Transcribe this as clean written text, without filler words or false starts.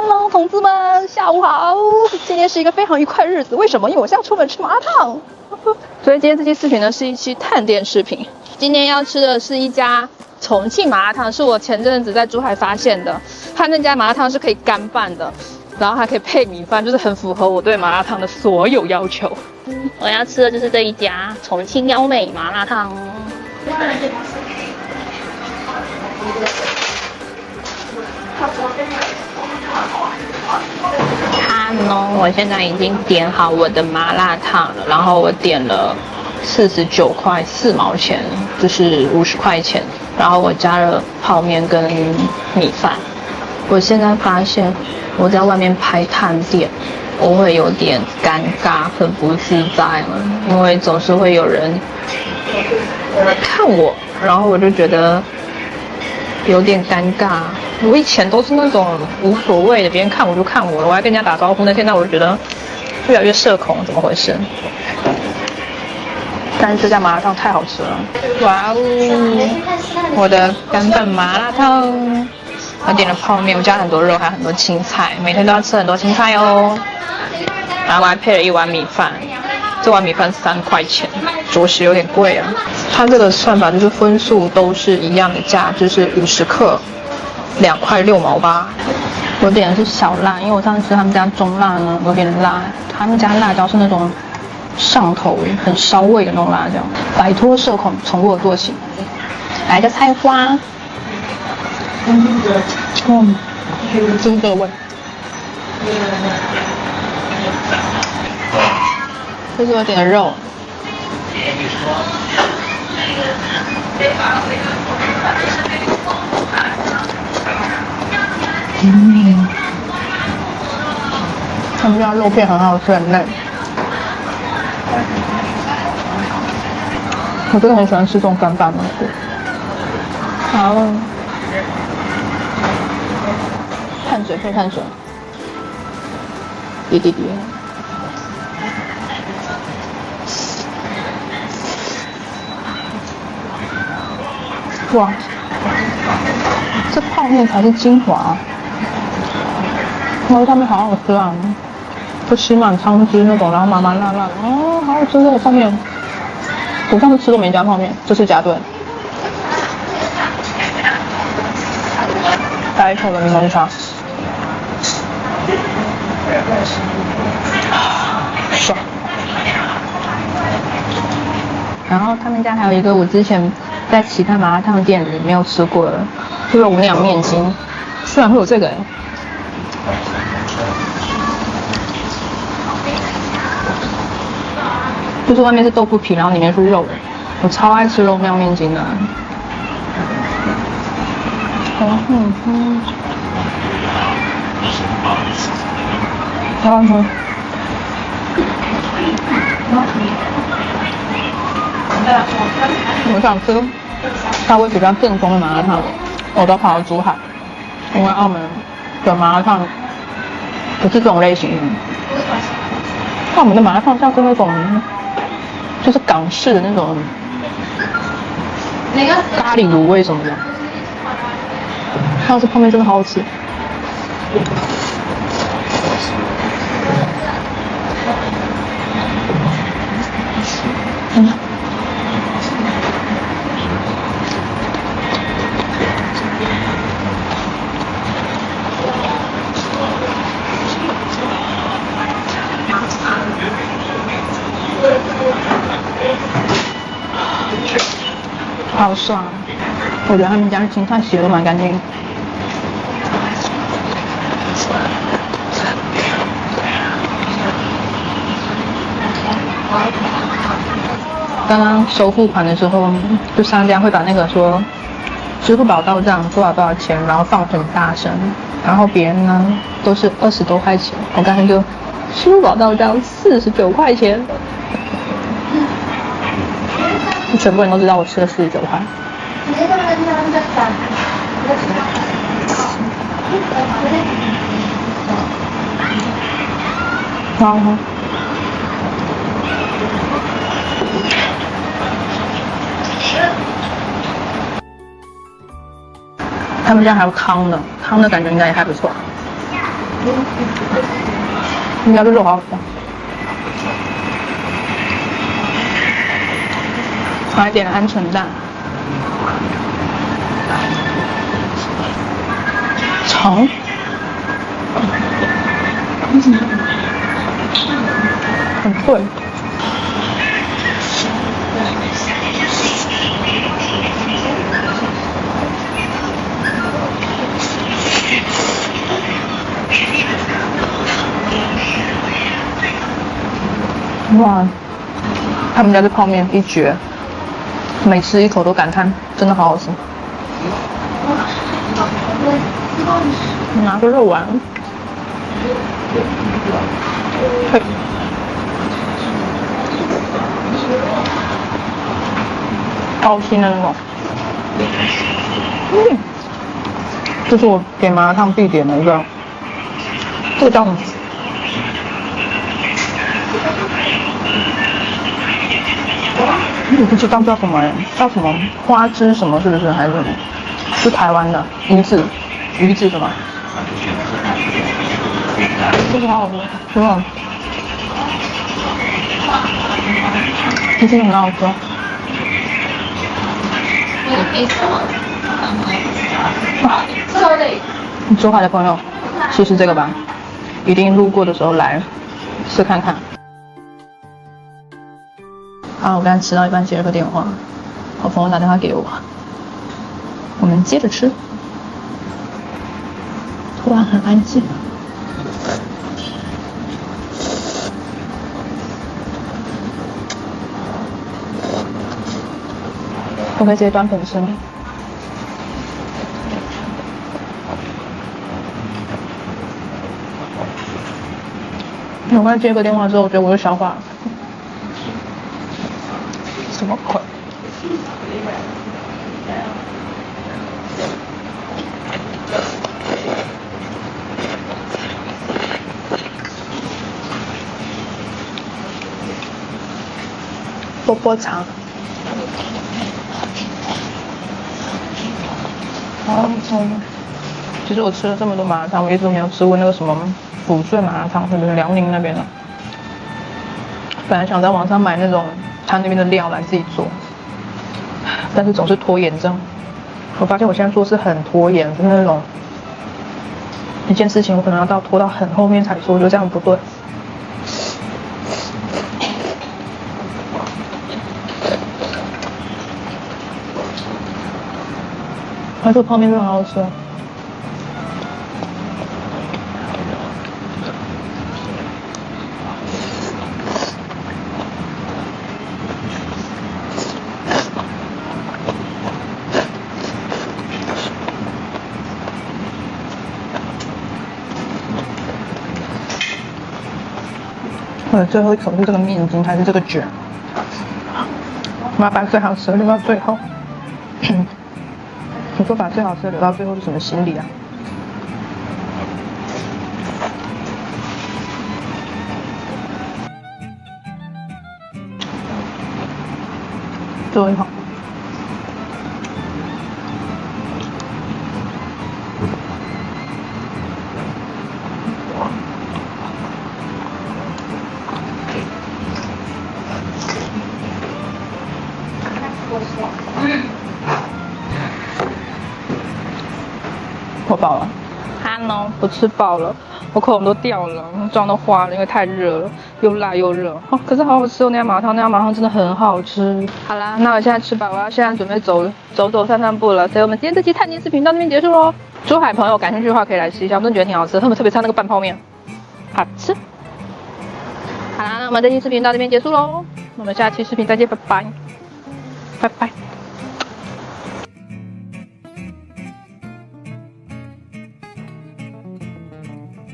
Hello， 同志们，下午好！今天是一个非常愉快的日子，为什么？因为我现在要出门吃麻辣烫。所以今天这期视频呢是一期探店视频。今天要吃的是一家重庆麻辣烫，是我前阵子在珠海发现的。它那家麻辣烫是可以干拌的，然后还可以配米饭，就是很符合我对麻辣烫的所有要求。我要吃的就是这一家重庆幺妹麻辣烫。我现在已经点好我的麻辣烫了，然后我点了49块4毛钱，就是50块钱，然后我加了泡面跟米饭。我现在发现我在外面拍探店，我会有点尴尬，很不自在了，因为总是会有人看我，然后我就觉得有点尴尬。我以前都是那种无所谓的，别人看我就看我了，我还跟人家打招呼。那现在我就觉得越来越社恐，怎么回事？但是这家麻辣烫太好吃了，哇哦！我的干拌麻辣烫，我点了泡面，我加很多肉，还有很多青菜，每天都要吃很多青菜哦。然后我还配了一碗米饭，这碗米饭3块钱，着实有点贵啊。它这个算法就是分数都是一样的价，就是50克。2块6毛8，我点的是小辣，因为我上次吃他们家中辣呢有点辣，他们家辣椒是那种上头很烧味的那种辣椒，摆脱社恐从我做起。来个菜花，猪的味，这是我点的肉。他们家肉片很好吃，很嫩。我真的很喜欢吃这种干拌的。好，碳水配碳水，滴滴滴。哇，这泡面才是精华。它们好好吃啊，就吸满汤汁那种，然后麻麻辣辣的，哦，好好吃这个泡面。我上次吃都没加泡面，这次加对了。来一口的柠檬茶，爽。然后他们家还有一个我之前在其他麻辣烫店里没有吃过的肉酿面筋，居然会有这个就是外面是豆腐皮，然后里面是肉。我超爱吃肉酿面筋的。好好吃。我想吃稍微比较正宗的麻辣烫，我都跑到珠海，因为澳门的麻辣烫不是这种类型的。澳门的麻辣烫像是那种，就是港式的那种咖喱卤味什么的。上次泡面真的好好吃。好爽！我觉得他们家的青菜洗的都蛮干净的。刚刚收付款的时候，就商家会把那个说支付宝到账多少钱，然后放很大声，然后别人呢都是20多块钱，我刚才就支付宝到账49块钱。全部人都知道我吃了49块。好。他们家还有汤的，汤的感觉应该也还不错。应该是肉好吃。我还点了鹌鹑蛋。肠。很脆。哇，他们家的泡面一绝，每吃一口都感叹，真的好好吃。拿个肉丸，嘿，高筋的那种。这是我给麻辣烫必点的一个，这个叫什么？我不知道叫什么叫什么花枝什么是不是还是什么？是台湾的鱼子是吧？这个好好吃，是吧？这真的很好吃。珠海的朋友试试这个吧，一定路过的时候来试看看。好，我刚才吃到一半接了个电话，我朋友打电话给我，我们接着吃。突然很安静。我可以直接端盆吃吗？我刚才接个电话之后，我觉得我又消化了。什么鬼？波波肠。其实我吃了这么多麻辣烫，我一直都没有吃过那个什么抚顺麻辣烫，或者是辽宁那边的。本来想在网上买那种他那边的料来自己做，但是总是拖延症。我发现我现在做事很拖延，就是那种一件事情我可能要拖到很后面才做，我觉得这样不对。这个泡面真的好好吃。我的最后一口是这个面筋还是这个卷？我要把最好吃的留到最后。你说把最好吃的留到最后是什么心理啊？最后一口。我饱了。Hello， 我吃饱了，我口红都掉了，妆都花了，因为太热了，又辣又热。哦，可是好好吃哦，那家麻辣烫真的很好吃。好啦，那我现在吃饱，我要现在准备走散步了。所以我们今天这期探店视频到这边结束喽。珠海朋友感兴趣的话可以来试一下，我真的觉得挺好吃，特别差那个拌泡面，好吃。好啦，那我们这期视频到这边结束喽，我们下期视频再见，拜拜，拜拜。